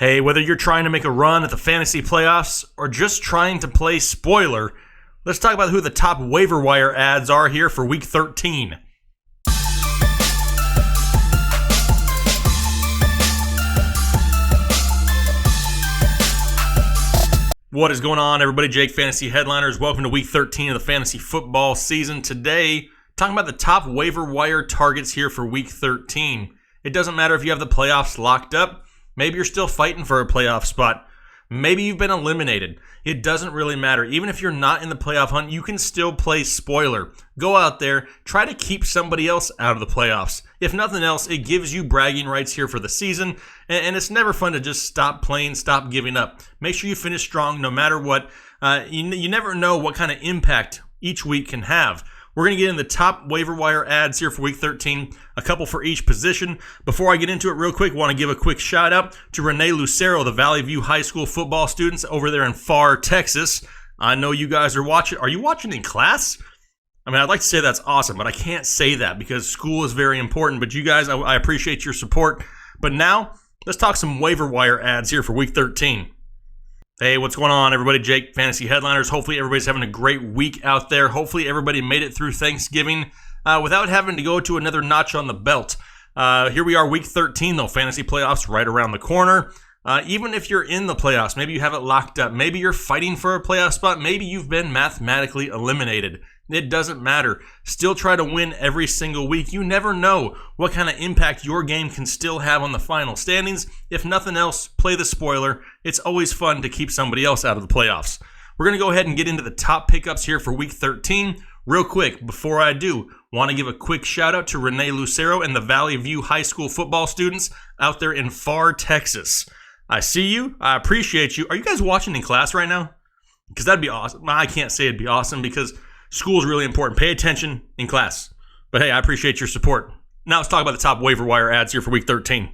Hey, whether you're trying to make a run at the fantasy playoffs or just trying to play spoiler, let's talk about who the top waiver wire ads are here for Week 13. What is going on, everybody? Jake, Fantasy Headliners. Welcome to Week 13 of the fantasy football season. Today, talking about the top waiver wire targets here for Week 13. It doesn't matter if you have the playoffs locked up. Maybe you're still fighting for a playoff spot. Maybe you've been eliminated. It doesn't really matter. Even if you're not in the playoff hunt, you can still play spoiler. Go out there, try to keep somebody else out of the playoffs. If nothing else, it gives you bragging rights here for the season, and it's never fun to just stop playing, stop giving up. Make sure you finish strong no matter what. You never know what kind of impact each week can have. We're going to get in the top waiver wire ads here for Week 13, a couple for each position. Before I get into it real quick, I want to give a quick shout out to Renee Lucero, the Valley View High School football students over there in Pharr, Texas. I know you guys are watching. Are you watching in class? I mean, I'd like to say that's awesome, but I can't say that because school is very important. But you guys, I appreciate your support. But now, let's talk some waiver wire ads here for Week 13. Hey, what's going on, everybody? Jake, Fantasy Headliners. Hopefully everybody's having a great week out there. Hopefully everybody made it through Thanksgiving without having to go to another notch on the belt. Here we are, Week 13, though. Fantasy playoffs right around the corner. Even if you're in the playoffs, maybe you have it locked up. Maybe you're fighting for a playoff spot. Maybe you've been mathematically eliminated. It doesn't matter. Still try to win every single week. You never know what kind of impact your game can still have on the final standings. If nothing else, play the spoiler. It's always fun to keep somebody else out of the playoffs. We're going to go ahead and get into the top pickups here for Week 13. Real quick, before I do, want to give a quick shout out to Renee Lucero and the Valley View High School football students out there in Pharr, Texas. I see you. I appreciate you. Are you guys watching in class right now? Because that'd be awesome. I can't say it'd be awesome because school is really important. Pay attention in class. But hey, I appreciate your support. Now let's talk about the top waiver wire ads here for Week 13.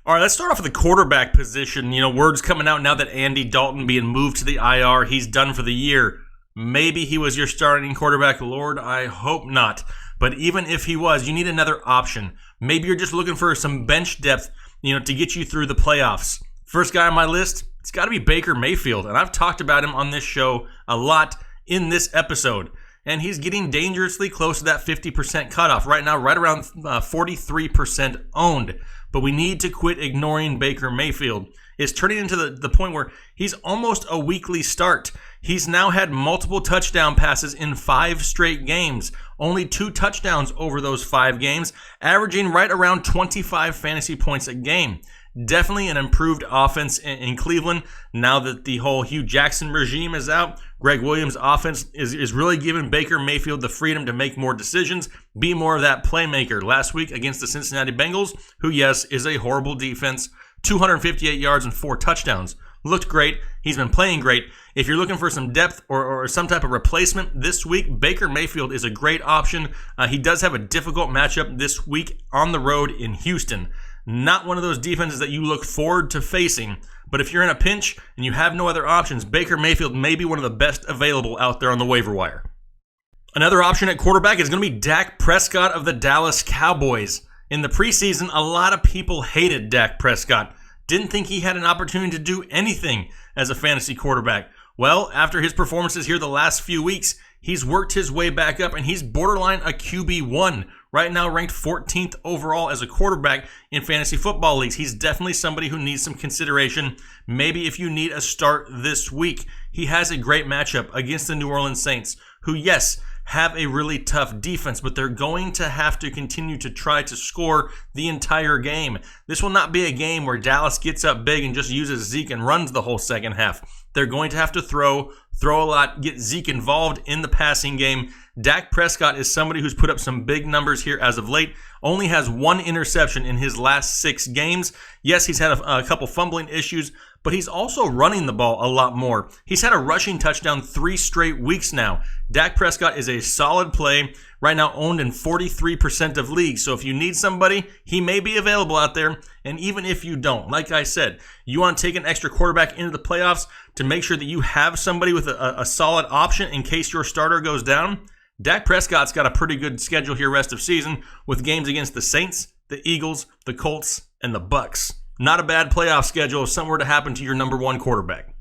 All right, let's start off with the quarterback position. You know, word's coming out now that Andy Dalton being moved to the IR. He's done for the year. Maybe he was your starting quarterback. Lord, I hope not. But even if he was, you need another option. Maybe you're just looking for some bench depth, to get you through the playoffs. First guy on my list, it's got to be Baker Mayfield. And I've talked about him on this show a lot in this episode. And he's getting dangerously close to that 50% cutoff. Right now, right around 43% owned. But we need to quit ignoring Baker Mayfield. It's turning into the point where he's almost a weekly start. He's now had multiple touchdown passes in 5 straight games. Only 2 touchdowns over those 5 games, averaging right around 25 fantasy points a game. Definitely an improved offense in Cleveland now that the whole Hugh Jackson regime is out. Greg Williams' offense is really giving Baker Mayfield the freedom to make more decisions, be more of that playmaker. Last week against the Cincinnati Bengals, who, yes, is a horrible defense, 258 yards and 4 touchdowns. Looked great. He's been playing great. If you're looking for some depth or some type of replacement this week, Baker Mayfield is a great option. He does have a difficult matchup this week on the road in Houston. Not one of those defenses that you look forward to facing, but if you're in a pinch and you have no other options, Baker Mayfield may be one of the best available out there on the waiver wire. Another option at quarterback is going to be Dak Prescott of the Dallas Cowboys. In the preseason, a lot of people hated Dak Prescott. Didn't think he had an opportunity to do anything as a fantasy quarterback. Well, after his performances here the last few weeks, he's worked his way back up and he's borderline a QB1. Right now ranked 14th overall as a quarterback in fantasy football leagues. He's definitely somebody who needs some consideration. Maybe if you need a start this week. He has a great matchup against the New Orleans Saints, who, yes, have a really tough defense, but they're going to have to continue to try to score the entire game. This will not be a game where Dallas gets up big and just uses Zeke and runs the whole second half. They're going to have to throw a lot, get Zeke involved in the passing game. Dak Prescott is somebody who's put up some big numbers here as of late. Only has 1 interception in his last 6 games. Yes, he's had a couple fumbling issues, but he's also running the ball a lot more. He's had a rushing touchdown 3 straight weeks now. Dak Prescott is a solid play, right now owned in 43% of leagues. So if you need somebody, he may be available out there. And even if you don't, like I said, you want to take an extra quarterback into the playoffs to make sure that you have somebody with a solid option in case your starter goes down. Dak Prescott's got a pretty good schedule here rest of season with games against the Saints, the Eagles, the Colts, and the Bucks. Not a bad playoff schedule if something were to happen to your number one quarterback.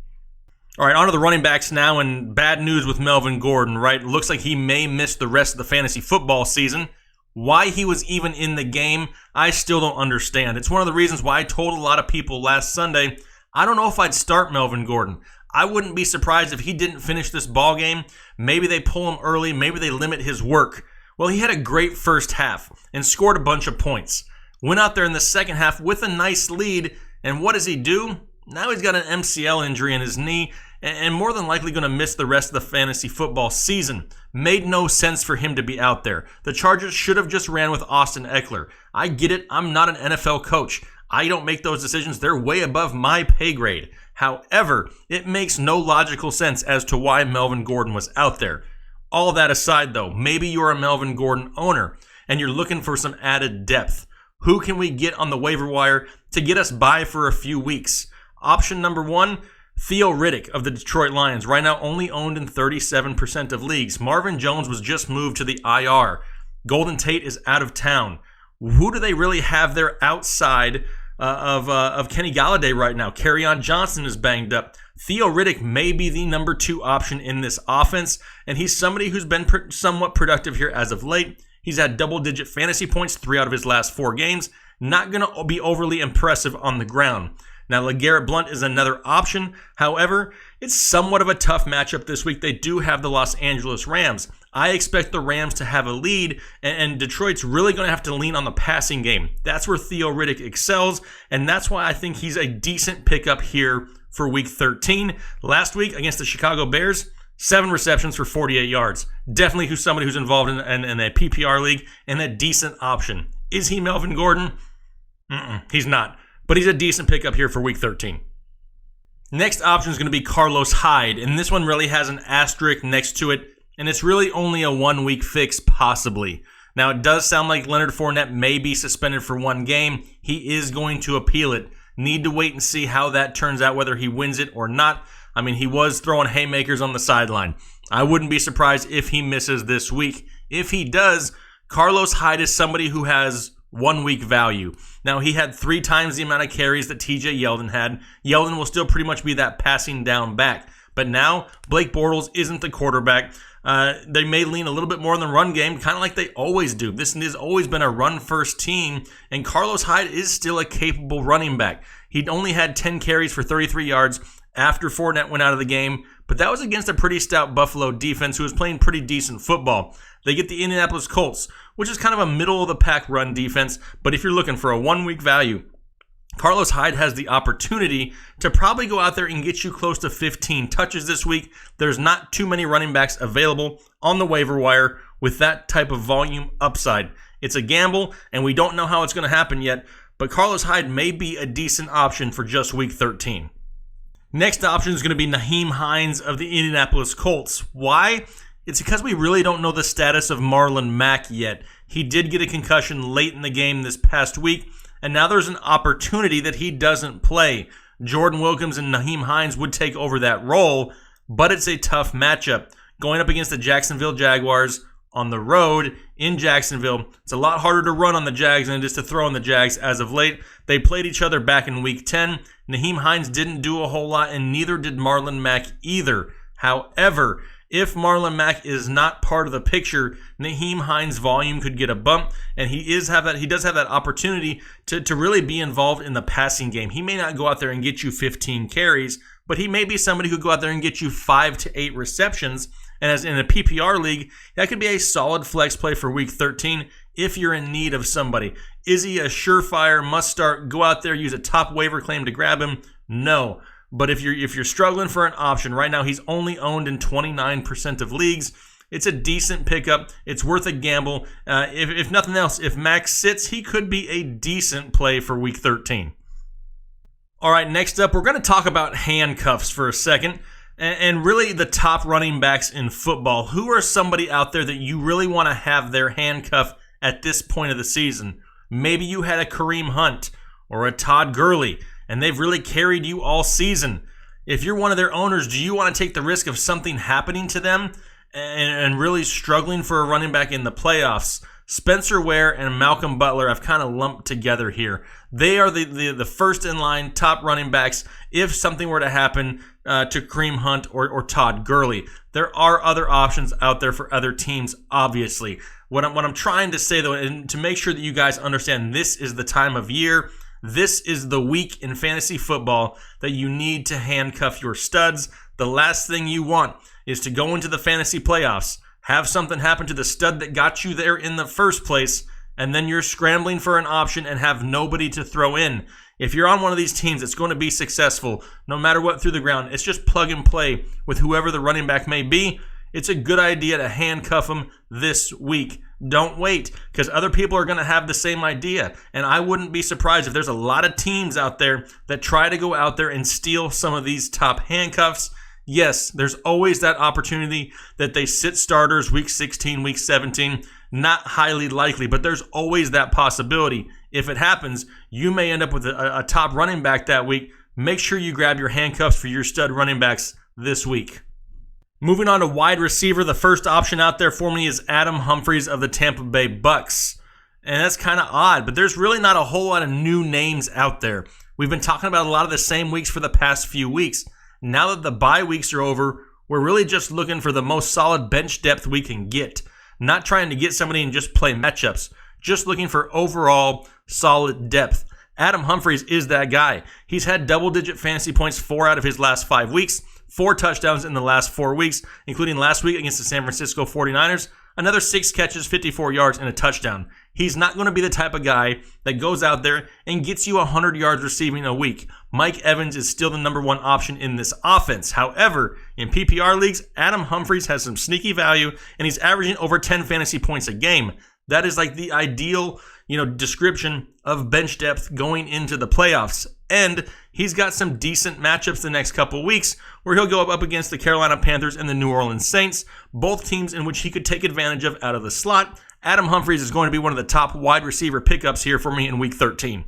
All right, on to the running backs now, and bad news with Melvin Gordon, right? It looks like he may miss the rest of the fantasy football season. Why he was even in the game, I still don't understand. It's one of the reasons why I told a lot of people last Sunday, I don't know if I'd start Melvin Gordon. I wouldn't be surprised if he didn't finish this ball game. Maybe they pull him early. Maybe they limit his work. Well, he had a great first half and scored a bunch of points. Went out there in the second half with a nice lead, and what does he do? Now he's got an MCL injury in his knee and more than likely going to miss the rest of the fantasy football season. Made no sense for him to be out there. The Chargers should have just ran with Austin Eckler. I get it. I'm not an NFL coach. I don't make those decisions. They're way above my pay grade. However, it makes no logical sense as to why Melvin Gordon was out there. All that aside, though, maybe you're a Melvin Gordon owner and you're looking for some added depth. Who can we get on the waiver wire to get us by for a few weeks? Option number one, Theo Riddick of the Detroit Lions, right now only owned in 37% of leagues. Marvin Jones was just moved to the IR. Golden Tate is out of town. Who do they really have there outside of Kenny Galladay right now? Kerryon Johnson is banged up. Theo Riddick may be the number two option in this offense, and he's somebody who's been somewhat productive here as of late. He's had double-digit fantasy points 3 out of his last 4 games. Not going to be overly impressive on the ground. Now, LeGarrette Blount is another option. However, it's somewhat of a tough matchup this week. They do have the Los Angeles Rams. I expect the Rams to have a lead, and Detroit's really going to have to lean on the passing game. That's where Theo Riddick excels, and that's why I think he's a decent pickup here for Week 13. Last week against the Chicago Bears, 7 receptions for 48 yards. Definitely somebody who's involved in a PPR league and a decent option. Is he Melvin Gordon? He's not. But he's a decent pickup here for Week 13. Next option is going to be Carlos Hyde, and this one really has an asterisk next to it, and it's really only a 1-week fix, possibly. Now, it does sound like Leonard Fournette may be suspended for 1 game. He is going to appeal it. Need to wait and see how that turns out, whether he wins it or not. I mean, he was throwing haymakers on the sideline. I wouldn't be surprised if he misses this week. If he does, Carlos Hyde is somebody who has 1-week value. Now, he had 3 times the amount of carries that TJ Yeldon had. Yeldon will still pretty much be that passing down back. But now, Blake Bortles isn't the quarterback. They may lean a little bit more on the run game, kind of like they always do. This has always been a run-first team, and Carlos Hyde is still a capable running back. He only had 10 carries for 33 yards after Fournette went out of the game, but that was against a pretty stout Buffalo defense who was playing pretty decent football. They get the Indianapolis Colts, which is kind of a middle-of-the-pack run defense, but if you're looking for a 1-week value, Carlos Hyde has the opportunity to probably go out there and get you close to 15 touches this week. There's not too many running backs available on the waiver wire with that type of volume upside. It's a gamble, and we don't know how it's going to happen yet, but Carlos Hyde may be a decent option for just Week 13. Next option is going to be Nyheim Hines of the Indianapolis Colts. Why? It's because we really don't know the status of Marlon Mack yet. He did get a concussion late in the game this past week, and now there's an opportunity that he doesn't play. Jordan Wilkins and Nyheim Hines would take over that role, but it's a tough matchup. Going up against the Jacksonville Jaguars on the road in Jacksonville, it's a lot harder to run on the Jags than it is to throw on the Jags as of late. They played each other back in Week 10. Nyheim Hines didn't do a whole lot, and neither did Marlon Mack either. However, if Marlon Mack is not part of the picture, Nyheim Hines' volume could get a bump, and he does have that opportunity to really be involved in the passing game. He may not go out there and get you 15 carries, but he may be somebody who go out there and get you 5 to 8 receptions. And as in a PPR league, that could be a solid flex play for Week 13 if you're in need of somebody. Is he a surefire must start? Go out there, use a top waiver claim to grab him? No. But if you're struggling for an option, right now he's only owned in 29% of leagues. It's a decent pickup. It's worth a gamble. If nothing else, if Max sits, he could be a decent play for Week 13. All right, next up, we're going to talk about handcuffs for a second. And really the top running backs in football. Who are somebody out there that you really want to have their handcuff at this point of the season? Maybe you had a Kareem Hunt or a Todd Gurley, and they've really carried you all season. If you're one of their owners, do you want to take the risk of something happening to them and really struggling for a running back in the playoffs? Spencer Ware and Malcolm Butler I've kind of lumped together here. They are the first in line top running backs if something were to happen to Kareem Hunt or Todd Gurley. There are other options out there for other teams, obviously. What I'm trying to say, though, and to make sure that you guys understand, this is the time of year, this is the week in fantasy football that you need to handcuff your studs. The last thing you want is to go into the fantasy playoffs, have something happen to the stud that got you there in the first place, and then you're scrambling for an option and have nobody to throw in. If you're on one of these teams that's going to be successful, no matter what through the ground, it's just plug and play with whoever the running back may be. It's a good idea to handcuff them this week. Don't wait, because other people are going to have the same idea. And I wouldn't be surprised if there's a lot of teams out there that try to go out there and steal some of these top handcuffs. Yes, there's always that opportunity that they sit starters week 16, week 17. Not highly likely, but there's always that possibility. If it happens, you may end up with a top running back that week. Make sure you grab your handcuffs for your stud running backs this week. Moving on to wide receiver, the first option out there for me is Adam Humphries of the Tampa Bay Bucks. And that's kind of odd, but there's really not a whole lot of new names out there. We've been talking about a lot of the same weeks for the past few weeks. Now that the bye weeks are over, we're really just looking for the most solid bench depth we can get. Not trying to get somebody and just play matchups. Just looking for overall solid depth. Adam Humphries is that guy. He's had double-digit fantasy points 4 out of his last 5 weeks. 4 touchdowns in the last 4 weeks, including last week against the San Francisco 49ers. Another 6 catches, 54 yards, and a touchdown. He's not going to be the type of guy that goes out there and gets you 100 yards receiving a week. Mike Evans is still the number one option in this offense. However, in PPR leagues, Adam Humphries has some sneaky value, and he's averaging over 10 fantasy points a game. That is like the ideal, description of bench depth going into the playoffs. And he's got some decent matchups the next couple weeks where he'll go up against the Carolina Panthers and the New Orleans Saints, both teams in which he could take advantage of out of the slot. Adam Humphries is going to be one of the top wide receiver pickups here for me in week 13.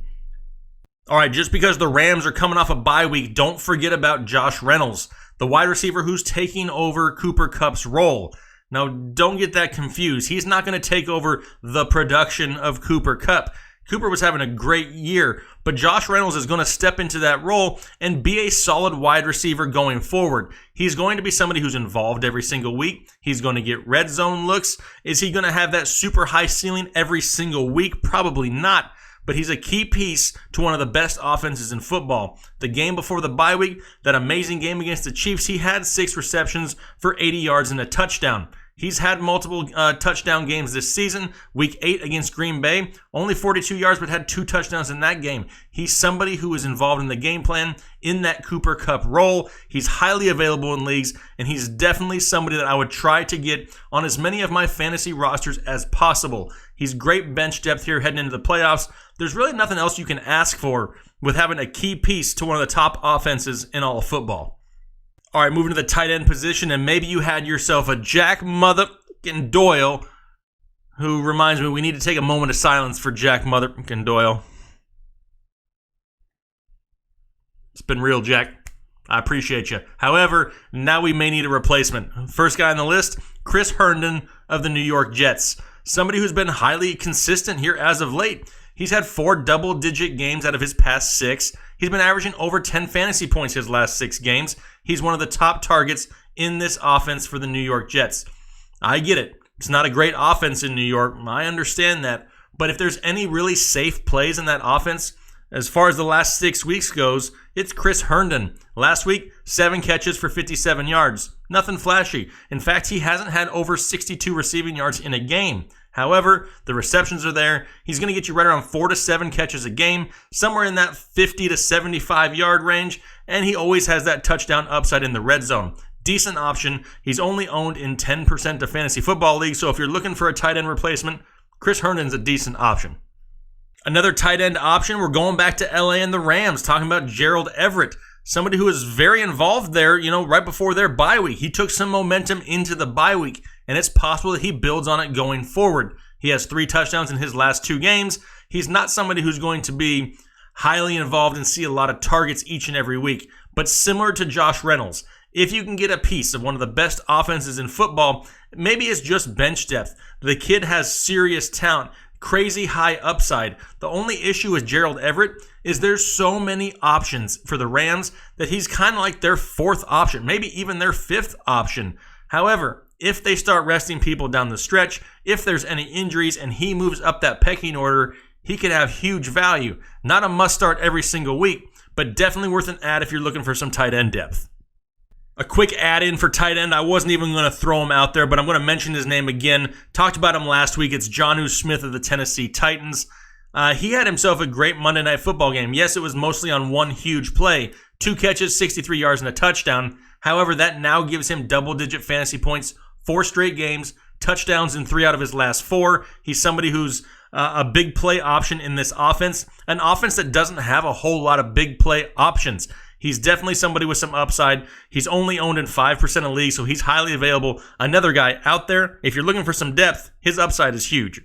All right, just because the Rams are coming off a bye week, don't forget about Josh Reynolds, the wide receiver who's taking over Cooper Kupp's role. Now, don't get that confused. He's not going to take over the production of Cooper Kupp. Cooper was having a great year, but Josh Reynolds is going to step into that role and be a solid wide receiver going forward. He's going to be somebody who's involved every single week. He's going to get red zone looks. Is he going to have that super high ceiling every single week? Probably not, but he's a key piece to one of the best offenses in football. The game before the bye week, that amazing game against the Chiefs, he had 6 receptions for 80 yards and a touchdown. He's had multiple touchdown games this season. Week 8 against Green Bay, only 42 yards, but had 2 touchdowns in that game. He's somebody who is involved in the game plan in that Cooper Kupp role. He's highly available in leagues, and he's definitely somebody that I would try to get on as many of my fantasy rosters as possible. He's great bench depth here heading into the playoffs. There's really nothing else you can ask for with having a key piece to one of the top offenses in all of football. All right, moving to the tight end position, and maybe you had yourself a Jack motherfucking Doyle, who reminds me we need to take a moment of silence for Jack motherfucking Doyle. It's been real, Jack. I appreciate you. However, now we may need a replacement. First guy on the list, Chris Herndon of the New York Jets. Somebody who's been highly consistent here as of late. He's had 4 double-digit games out of his past 6. He's been averaging over 10 fantasy points his last 6 games. He's one of the top targets in this offense for the New York Jets. I get it. It's not a great offense in New York. I understand that. But if there's any really safe plays in that offense, as far as the last 6 weeks goes, it's Chris Herndon. Last week, 7 catches for 57 yards. Nothing flashy. In fact, he hasn't had over 62 receiving yards in a game. However, the receptions are there. He's going to get you right around 4 to 7 catches a game, somewhere in that 50 to 75 yard range, and he always has that touchdown upside in the red zone. Decent option. He's only owned in 10% of fantasy football leagues, so if you're looking for a tight end replacement, Chris Herndon's a decent option. Another tight end option, we're going back to LA and the Rams, talking about Gerald Everett. Somebody who was very involved there, right before their bye week. He took some momentum into the bye week, and it's possible that he builds on it going forward. He has 3 touchdowns in his last 2 games. He's not somebody who's going to be highly involved and see a lot of targets each and every week. But similar to Josh Reynolds, if you can get a piece of one of the best offenses in football, maybe it's just bench depth. The kid has serious talent, crazy high upside. The only issue with Gerald Everett is there's so many options for the Rams that he's kind of like their fourth option, maybe even their fifth option. However, if they start resting people down the stretch, if there's any injuries and he moves up that pecking order, he could have huge value. Not a must start every single week, but definitely worth an add if you're looking for some tight end depth. A quick add-in for tight end. I wasn't even going to throw him out there, but I'm going to mention his name again. Talked about him last week. It's Jonnu Smith of the Tennessee Titans. He had himself a great Monday Night Football game. Yes, it was mostly on one huge play. 2 catches, 63 yards, and a touchdown. However, that now gives him double-digit fantasy points, 4 straight games, touchdowns in 3 out of his last 4. He's somebody who's a big play option in this offense, an offense that doesn't have a whole lot of big play options. He's definitely somebody with some upside. He's only owned in 5% of leagues, so he's highly available. Another guy out there, if you're looking for some depth, his upside is huge.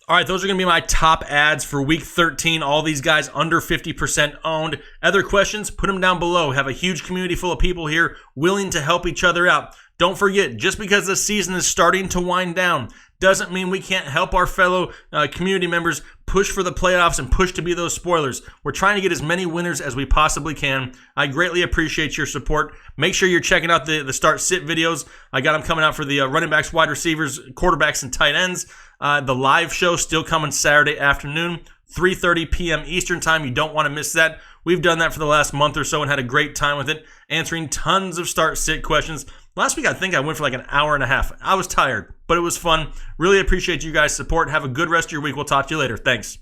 All right, those are going to be my top ads for Week 13. All these guys under 50% owned. Other questions, put them down below. We have a huge community full of people here willing to help each other out. Don't forget, just because the season is starting to wind down doesn't mean we can't help our fellow community members push for the playoffs and push to be those spoilers. We're trying to get as many winners as we possibly can. I greatly appreciate your support. Make sure you're checking out the start-sit videos. I got them coming out for the running backs, wide receivers, quarterbacks, and tight ends. The live show still coming Saturday afternoon, 3:30 p.m. Eastern time. You don't want to miss that. We've done that for the last month or so and had a great time with it, answering tons of start-sit questions. Last week, I think I went for like an hour and a half. I was tired, but it was fun. Really appreciate you guys' support. Have a good rest of your week. We'll talk to you later. Thanks.